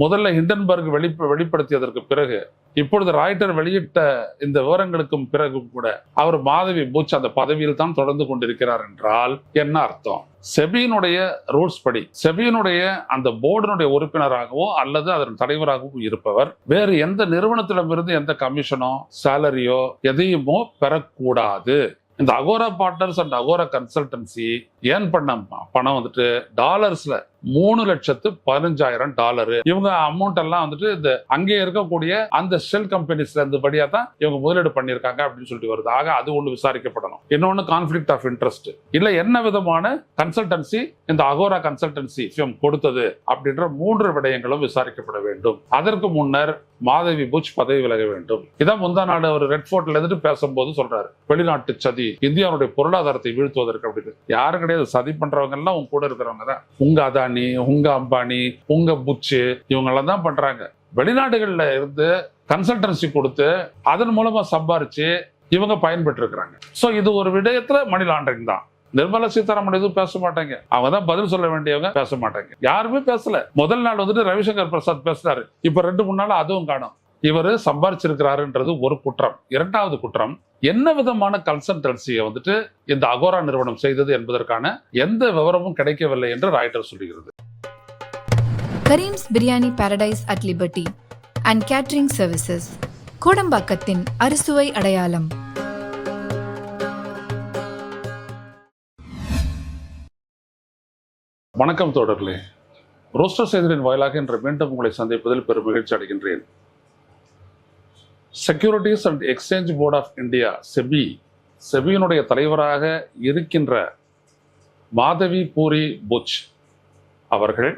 முதல்ல ஹிண்டன்பர்க் வெளிப்படுத்தியதற்கு பிறகு இப்பொழுது ராய்ட்டர் வெளியிட்ட இந்த விவரங்களுக்கும் பிறகும் கூட அவர் மாதவி புட்ச் அந்த பதவியில் தான் தொடர்ந்து கொண்டிருக்கிறார் என்றால் என்ன அர்த்தம்? செபியினுடைய ரூல்ஸ் படி செபியினுடைய அந்த போர்டினுடைய உறுப்பினராகவோ அல்லது அதன் தலைவராகவும் இருப்பவர் வேறு எந்த நிறுவனத்திடமிருந்து எந்த கமிஷனோ சேலரியோ எதையுமோ பெறக்கூடாது. இந்த Agaro partners and Agaro consultancy ஏன் பண்ண பணம் வந்துட்டு டாலர்ஸ்ல $3,15,000. இவங்க அமௌண்ட் எல்லாம் வந்துட்டு இந்த அங்கே இருக்கக்கூடிய அந்த ஷெல் கம்பெனிஸ்ல இருந்து படியா தான் இவங்க முதலீடு பண்ணியிருக்காங்க அப்படின்னு சொல்லிட்டு வருது. ஆக அது ஒன்று விசாரிக்கப்படணும். இன்னொன்னு கான்ஃபிளிக்ட் ஆஃப் இன்ட்ரெஸ்ட் இல்ல என்ன விதமான கன்சல்டன்சி இந்த அகோரா கன்சல்டன்சி கொடுத்தது அப்படின்ற 3 விடயங்களும் விசாரிக்கப்பட வேண்டும். அதற்கு முன்னர் மாதவி புட்ச் பதவி விலக வேண்டும். இதான் முந்தா நாடு அவர் ரெட் ஃபோர்ட்ல இருந்துட்டு பேசும்போது சொல்றாரு, வெளிநாட்டு சதி இந்தியாவுடைய பொருளாதாரத்தை வீழ்த்துவதற்கு அப்படின்னு. யாரும் கிடையாது, சதி பண்றவங்க எல்லாம் உங்க கூட இருக்கிறவங்க தான். உங்க அதானி, உங்க அம்பானி, உங்க புட்சு இவங்கெல்லாம் தான் பண்றாங்க. வெளிநாடுகள்ல இருந்து கன்சல்டன்சி கொடுத்து அதன் மூலமா சம்பாரிச்சு இவங்க பயன்பெற்று இருக்கிறாங்க. சோ இது ஒரு விடயத்துல மணி லாண்டரிங் தான். நிர்மலா சீதாராமன் எதுவும் பேச மாட்டாங்க, அவங்க தான் பதில் சொல்ல வேண்டியவங்க, பேச மாட்டாங்க. யாருமே பேசல. முதல் நாள் வந்துட்டு ரவிசங்கர் பிரசாத் பேசினாரு, இப்ப 2-3 நாள் அதுவும் காணும். இவரு சம்பாரிச்சிருக்கிறாருன்றது ஒரு குற்றம். 2வது குற்றம், என்ன விதமான கன்சல்டன்சியை வந்துட்டு இந்த அகோரா நிறுவனம் செய்தது என்பதற்கான எந்த விவரமும் கிடைக்கவில்லை என்று ராய்ட்டர் சொல்கிறது. Karim's biryani paradise at liberty and catering services, கோடம்பாக்கத்தின் அறுசுவை அடையாளம். வணக்கம் தோழர்களே, ரோஸ்டர் செய்திகளின் வாயிலாக இன்று மீண்டும் உங்களை சந்திப்பதில் பெரும் மகிழ்ச்சி அடைகின்றேன். Securities and exchange board of India செபியினுடைய தலைவராக இருக்கின்ற மாதவி பூரி புட்ச் அவர்கள்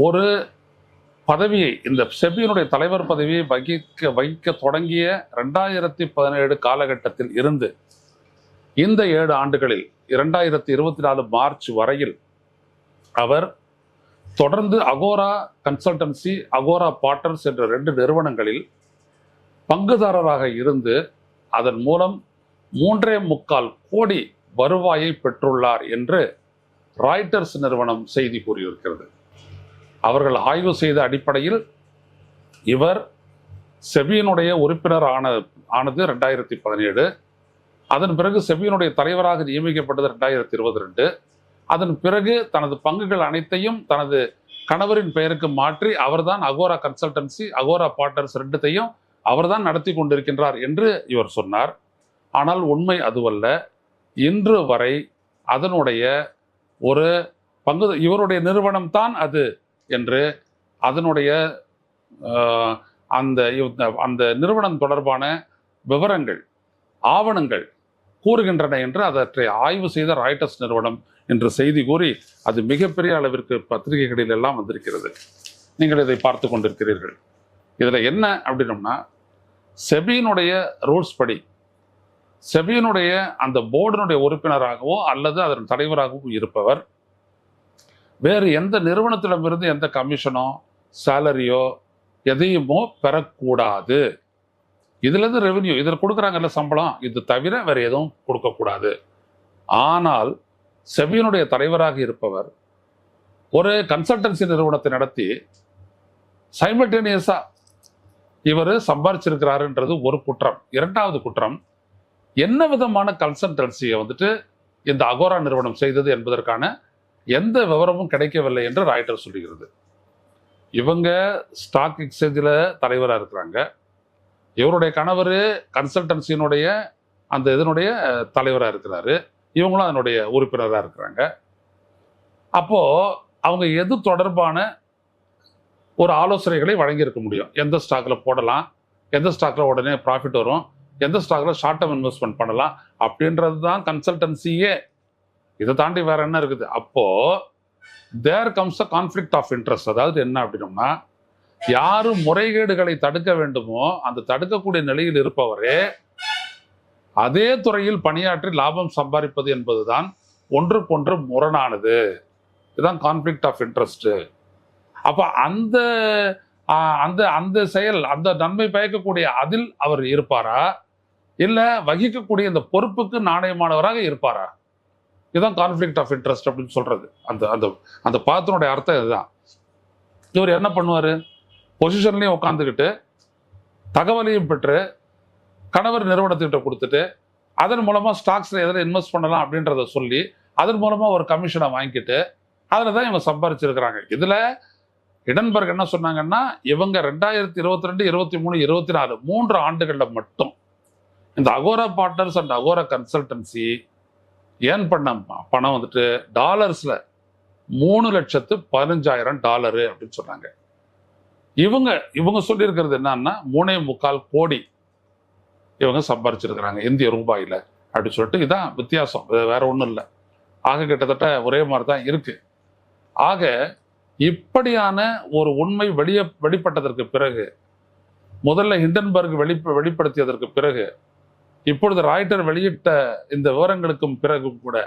ஒரு பதவியை, இந்த செபியினுடைய தலைவர் பதவியை வகிக்க தொடங்கிய 2017 காலகட்டத்தில் இருந்து இந்த 7 ஆண்டுகளில் 2024 மார்ச் வரையில் அவர் தொடர்ந்து அகோரா கன்சல்டன்சி, அகோரா பார்ட்னர்ஸ் என்ற 2 நிறுவனங்களில் பங்குதாரராக இருந்து அதன் மூலம் 3.25 கோடி வருவாயை பெற்றுள்ளார் என்று ராய்ட்டர்ஸ் நிறுவனம் செய்தி கூறியிருக்கிறது. அவர்கள் ஆய்வு செய்த அடிப்படையில் இவர் செபியினுடைய உறுப்பினர் ஆனது 2017. அதன் பிறகு செபியினுடைய தலைவராக நியமிக்கப்பட்டது 2022. அதன் பிறகு தனது பங்குகள் அனைத்தையும் தனது கணவரின் பெயருக்கு மாற்றி அவர்தான் அகோரா கன்சல்டன்சி, அகோரா பார்ட்னர்ஸ் 2த்தையும் அவர்தான் நடத்தி கொண்டிருக்கின்றார் என்று இவர் சொன்னார். ஆனால் உண்மை அதுவல்ல. இன்று வரை அதனுடைய ஒரு பங்கு இவருடைய நிறுவனம் தான் அது என்று அதனுடைய அந்த நிறுவனம் தொடர்பான விவரங்கள், ஆவணங்கள் கூறுகின்றன என்று அதற்றை ஆய்வு செய்த ராய்ட்டர்ஸ் நிறுவனம் என்று செய்தி கூறி அது மிகப்பெரிய அளவிற்கு பத்திரிகைகளில் எல்லாம் வந்திருக்கிறது. நீங்கள் இதை பார்த்து கொண்டிருக்கிறீர்கள். இதுல என்ன அப்படின்னோம்னா, செபியினுடைய ரூல்ஸ் படி செபியினுடைய அந்த போர்டினுடைய உறுப்பினராகவோ அல்லது அதன் தலைவராகவும் இருப்பவர் வேறு எந்த நிறுவனத்திடமிருந்து எந்த கமிஷனோ சேலரியோ எதையுமோ பெறக்கூடாது. இதுல இருந்து ரெவென்யூ, இதில் கொடுக்குறாங்கல்ல சம்பளம், இது தவிர வேற எதுவும் கொடுக்கக்கூடாது. ஆனால் செபியினுடைய தலைவராக இருப்பவர் ஒரு கன்சல்டன்சி நிறுவனத்தை நடத்தி சைமல்டேனியஸா இவர் சம்பாரிச்சிருக்கிறாருன்றது ஒரு குற்றம். 2வது குற்றம், என்ன விதமான கன்சல்டன்சியை வந்துட்டு இந்த அகோரா நிறுவனம் செய்தது என்பதற்கான எந்த விவரமும் கிடைக்கவில்லை என்று ராய்ட்டர் சொல்லுகிறது. இவங்க ஸ்டாக் எக்ஸ்சேஞ்சில் தலைவராக இருக்கிறாங்க. இவருடைய கணவர் கன்சல்டன்சியினுடைய அந்த இதனுடைய தலைவராக இருக்கிறாரு. இவங்களும் அதனுடைய உறுப்பினராக இருக்கிறாங்க. அப்போ அவங்க எது தொடர்பான ஒரு ஆலோசனைகளை வழங்கியிருக்க முடியும்? எந்த ஸ்டாக்ல போடலாம், எந்த ஸ்டாக்ல உடனே ப்ராஃபிட் வரும், எந்த ஸ்டாக்ல ஷார்ட் டேர்ம் இன்வெஸ்ட்மெண்ட் பண்ணலாம் அப்படின்றது தான் கன்சல்டன்சியே. இதை தாண்டி வேற என்ன இருக்குது? அப்போ there comes a conflict of interest. அதாவது என்ன அப்படின்னோம்னா, யாரு முறைகேடுகளை தடுக்க வேண்டுமோ அந்த தடுக்கக்கூடிய நிலையில் இருப்பவரே அதே துறையில் பணியாற்றி லாபம் சம்பாதிப்பது என்பதுதான் ஒன்றுக்கொன்று முரணானது. இதுதான் கான்ஃபிளிக்ட் ஆஃப் இன்ட்ரெஸ்ட். அப்ப அந்த அந்த அந்த செயல், அந்த நன்மை பயக்கக்கூடிய அதில் அவர் இருப்பாரா, இல்ல வகிக்கக்கூடிய இந்த பொறுப்புக்கு நாணயமானவராக இருப்பாரா? இதுதான் கான்ஃபிளிக்ட் ஆஃப் இன்ட்ரெஸ்ட் அப்படின்னு சொல்றது. அந்த அந்த அந்த பாத்தினுடைய அர்த்தம் இதுதான். இவர் என்ன பண்ணுவார்? பொசிஷன்லையும் உட்காந்துக்கிட்டு தகவலையும் பெற்று கணவர் நிறுவனத்திட்ட கொடுத்துட்டு அதன் மூலமாக ஸ்டாக்ஸில் எதில் இன்வெஸ்ட் பண்ணலாம் அப்படின்றத சொல்லி அதன் மூலமாக ஒரு கமிஷனை வாங்கிக்கிட்டு அதில் தான் இவங்க சம்பாரிச்சிருக்கிறாங்க. இதில் ஹிடன்பர்க் என்ன சொன்னாங்கன்னா, இவங்க 2022, 23, 24 3 ஆண்டுகளில் மட்டும் இந்த Agaro partners and Agaro consultancy earn பண்ண பணம் வந்துட்டு டாலர்ஸில் $3,15,000 அப்படின்னு சொன்னாங்க. இவங்க சொல்லியிருக்கிறது என்னன்னா 3.25 கோடி இவங்க சம்பாரிச்சிருக்கிறாங்க இந்திய ரூபாயில் அப்படின்னு சொல்லிட்டு. இதான் வித்தியாசம், வேற ஒன்றும் இல்லை. ஆக கிட்டத்தட்ட ஒரே மாதிரி தான் இருக்கு. ஆக இப்படியான ஒரு உண்மை வெளிப்பட்டதற்கு பிறகு, முதல்ல ஹிண்டன்பர்க் வெளிப்படுத்தியதற்கு பிறகு, இப்பொழுது ராய்ட்டர் வெளியிட்ட இந்த விவரங்களுக்கும் பிறகும் கூட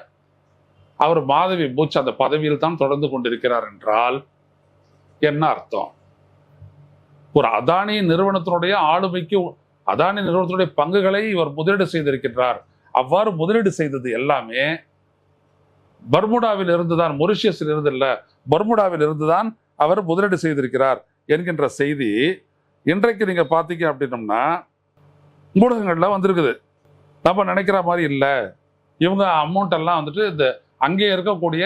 அவர் மாதவி புட்ச் அந்த பதவியில் தான் தொடர்ந்து கொண்டிருக்கிறார் என்றால் என்ன அர்த்தம்? ஒரு அதானி நிறுவனத்தினுடைய ஆளுமைக்கு, அதானி நிறுவனத்தினுடைய பங்குகளை இவர் முதலீடு செய்திருக்கிறார். அவ்வாறு முதலீடு செய்தது எல்லாமே பர்முடாவில் இருந்துதான், மொரிஷியஸில் இருந்து இல்ல, பர்முடாவில் இருந்துதான் அவர் முதலீடு செய்திருக்கிறார் என்கின்ற செய்தி இன்றைக்கு நீங்க பாத்தீங்க அப்படின்னம்னா ஊடகங்கள்ல வந்திருக்குது. நம்ம நினைக்கிற மாதிரி இல்லை, இவங்க அமௌண்ட் எல்லாம் வந்துட்டு இந்த அங்கே இருக்கக்கூடிய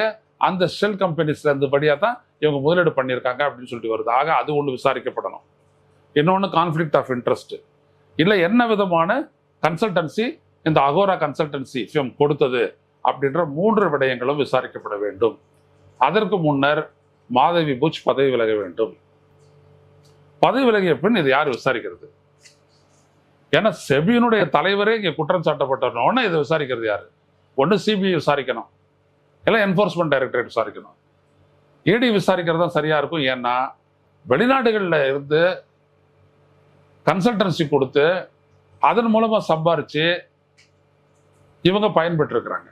அந்த ஷெல் கம்பெனிஸ்ல இருந்து படியா தான் இவங்க முதலீடு பண்ணியிருக்காங்க அப்படின்னு சொல்லிட்டு வருது. ஆக அது ஒன்று விசாரிக்கப்படணும். இன்னொன்று கான்ஃபிளிக்ட் ஆஃப் இன்ட்ரெஸ்ட் இல்லை, என்ன விதமான கன்சல்டன்சி இந்த அகோரா கன்சல்டன்சி ஃபியம் கொடுத்தது அப்படின்ற 3 விடயங்களும் விசாரிக்கப்பட வேண்டும். அதற்கு முன்னர் மாதவி புட்ச் பதவி விலக வேண்டும். பதவி விலகிய பின் இது யார் விசாரிக்கிறது? ஏன்னா செபியினுடைய தலைவரே இங்கே குற்றம் சாட்டப்பட்டவன இதை விசாரிக்கிறது யாரு? ஒன்று சிபிஐ விசாரிக்கணும், இல்லை என்ஃபோர்ஸ்மெண்ட் டைரக்டரேட் விசாரிக்கணும். இடி விசாரிக்கிறது தான் சரியா இருக்கும். ஏன்னா வெளிநாடுகளில் இருந்து கன்சல்டன்சி கொடுத்து அதன் மூலமா சம்பாரிச்சு இவங்க பயன்பெற்று இருக்கிறாங்க.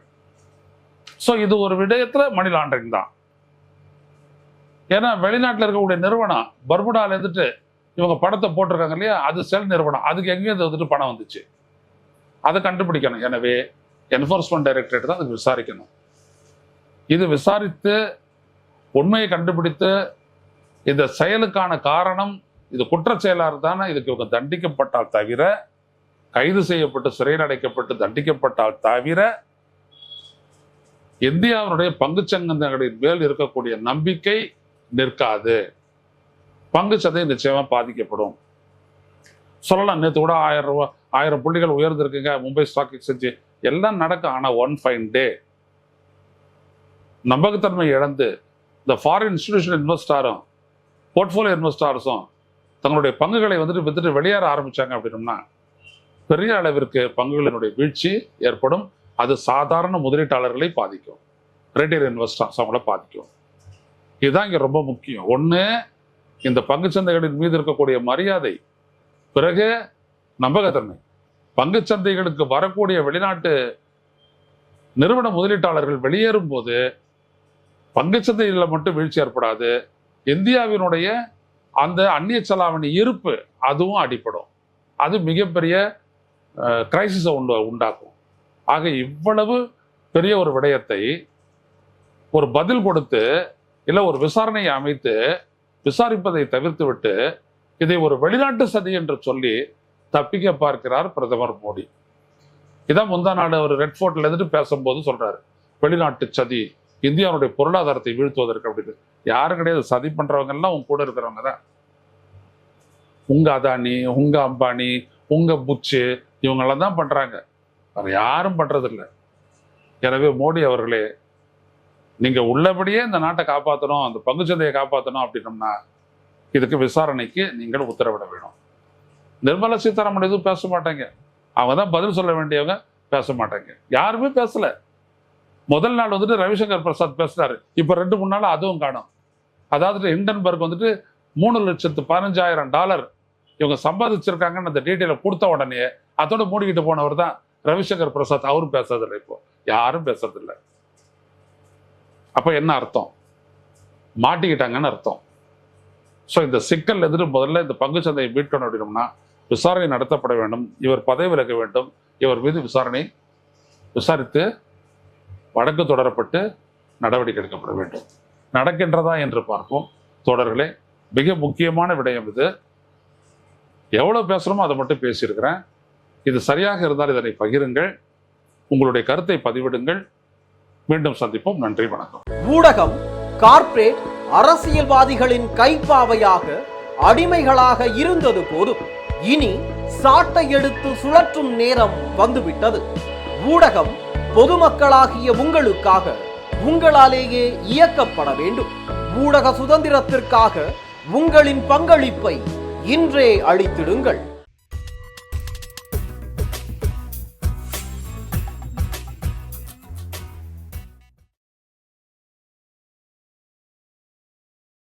ஸோ இது ஒரு விடயத்துல மணி லாண்டரிங் தான். ஏன்னா வெளிநாட்டில் இருக்கக்கூடிய நிறுவனம் பர்முடால இருந்துட்டு இவங்க படத்தை போட்டிருக்காங்க இல்லையா, அது செல் நிறுவனம், அதுக்கு எங்கேயும் வந்துட்டு பணம் வந்துச்சு, அதை கண்டுபிடிக்கணும். எனவே என்ஃபோர்ஸ்மெண்ட் டைரக்டரேட் தான் அதுக்கு விசாரிக்கணும். இது விசாரித்து உண்மையை கண்டுபிடித்து இந்த செயலுக்கான காரணம் இது குற்ற செயலாக தானே இதுக்கு இவங்க தண்டிக்கப்பட்டால் தவிர, கைது செய்யப்பட்டு சிறையில் அடைக்கப்பட்டு தண்டிக்கப்பட்டால் தவிர இந்தியாவினுடைய பங்குச்சந்தைகளின் மேல் இருக்கக்கூடிய நம்பிக்கை நிற்காது. பங்குச்சந்தை நிச்சயமா பாதிக்கப்படும். சொல்லலாம், நேற்று கூட 1000 புள்ளிகள் உயர்ந்திருக்குங்க மும்பை ஸ்டாக் எக்ஸ்சேஞ்ச், எல்லாம் நடக்கும். ஆனா ஒன் ஃபைன் டே நம்பகத்தன்மை இழந்து இந்த ஃபாரின் இன்ஸ்டிடியூஷன் இன்வெஸ்டாரும் போர்ட்ஃபோலியோ இன்வெஸ்டார்ஸும் தங்களுடைய பங்குகளை வந்துட்டு வித்துட்டு வெளியேற ஆரம்பிச்சாங்க அப்படின்னோம்னா பெரிய அளவிற்கு பங்குகளினுடைய வீழ்ச்சி ஏற்படும். அது சாதாரண முதலீட்டாளர்களை பாதிக்கும், ரிட்டைல் இன்வெஸ்டர்ஸ் அவங்கள பாதிக்கும். இதுதான் இங்க ரொம்ப முக்கியம். ஒண்ணு, இந்த பங்குச்சந்தைகளின் மீது இருக்கக்கூடிய மரியாதை, பிறகு நம்பகத்தன்மை. பங்குச்சந்தைகளுக்கு வரக்கூடிய வெளிநாட்டு நிறுவன முதலீட்டாளர்கள் வெளியேறும் போது பங்குச்சந்தைகளில் மட்டும் வீழ்ச்சி ஏற்படாது, இந்தியாவினுடைய அந்த அந்நிய செலாவணி இருப்பு அதுவும் அடிப்படும். அது மிகப்பெரிய கிரைசிஸை உண்டாக்கும். ஆக இவ்வளவு பெரிய ஒரு விடயத்தை ஒரு பதில் கொடுத்து இல்லை ஒரு விசாரணையை அமைத்து விசாரிப்பதை தவிர்த்து விட்டு இதை ஒரு வெளிநாட்டு சதி என்று சொல்லி தப்பிக்க பார்க்கிறார் பிரதமர் மோடி. இதான் முந்தா நாடு அவர் ரெட் ஃபோர்ட்ல இருந்துட்டு பேசும்போது சொல்றாரு, வெளிநாட்டு சதி இந்தியாவுடைய பொருளாதாரத்தை வீழ்த்துவதற்கு அப்படின்னு. யாரும் கிடையாது, சதி பண்றவங்க எல்லாம் உங்க கூட இருக்கிறவங்க தான். உங்க அதானி, உங்க அம்பானி, உங்க புச்சு, இவங்கெல்லாம் தான் பண்றாங்க, வேற யாரும் பண்றதில்லை. எனவே மோடி அவர்களே, நீங்க உள்ளபடியே இந்த நாட்டை காப்பாற்றணும், அந்த பங்குச்சந்தையை காப்பாற்றணும் அப்படின்னம்னா இதுக்கு விசாரணைக்கு நீங்கள் உத்தரவிட வேணும். நிர்மலா சீதாராமன் எதுவும் பேச மாட்டாங்க, அவங்க தான் பதில் சொல்ல வேண்டியவங்க, பேச மாட்டாங்க. யாருமே பேசல. முதல் நாள் வந்துட்டு ரவிசங்கர் பிரசாத் பேசுறாரு, இப்ப 2-3 நாள் அதுவும் காணும். அதாவது ஹிண்டன்பர்க் வந்துட்டு $3,15,000 இவங்க சம்பாதிச்சிருக்காங்கன்னு அந்த டீட்டெயில கொடுத்த உடனே அதோட மூடிக்கிட்டு போனவர் தான் ரவிசங்கர் பிரசாத். அவரும் பேசுறதில்லை, இப்போ யாரும் பேசுறதில்லை. அப்ப என்ன அர்த்தம்? மாட்டிக்கிட்டாங்கன்னு அர்த்தம். ஸோ இந்த சிக்கல் எதிர்த்து முதல்ல இந்த பங்குச்சந்தையை மீட்கணும் அப்படின்னோம்னா விசாரணை நடத்தப்பட வேண்டும். இவர் பதவி விலக வேண்டும். இவர் மீது விசாரித்து வழக்கு தொடரப்பட்டு நடவடிக்கை எடுக்கப்பட வேண்டும். நடக்கின்றதா என்று பார்ப்போம். தொடர்களே, மிக முக்கியமான விடயம் இது. எவ்வளவு பேசுறோமோ அதை மட்டும் பேசியிருக்கிறேன். இது சரியாக இருந்தால் இதனை பகிருங்கள், உங்களுடைய கருத்தை பதிவிடுங்கள். மீண்டும் சந்திப்போம். நன்றி, வணக்கம். ஊடகம் கார்ப்பரேட் அரசியல்வாதிகளின் கைப்பாவையாக அடிமைகளாக இருந்தது போதும். இனி சாட்டை எடுத்து சுழற்றும் நேரம் வந்துவிட்டது. ஊடகம் பொதுமக்களாகிய உங்களுக்காக, உங்களாலேயே இயக்கப்பட வேண்டும். ஊடக சுதந்திரத்திற்காக உங்களின் பங்களிப்பை இன்றே அளித்திடுங்கள்.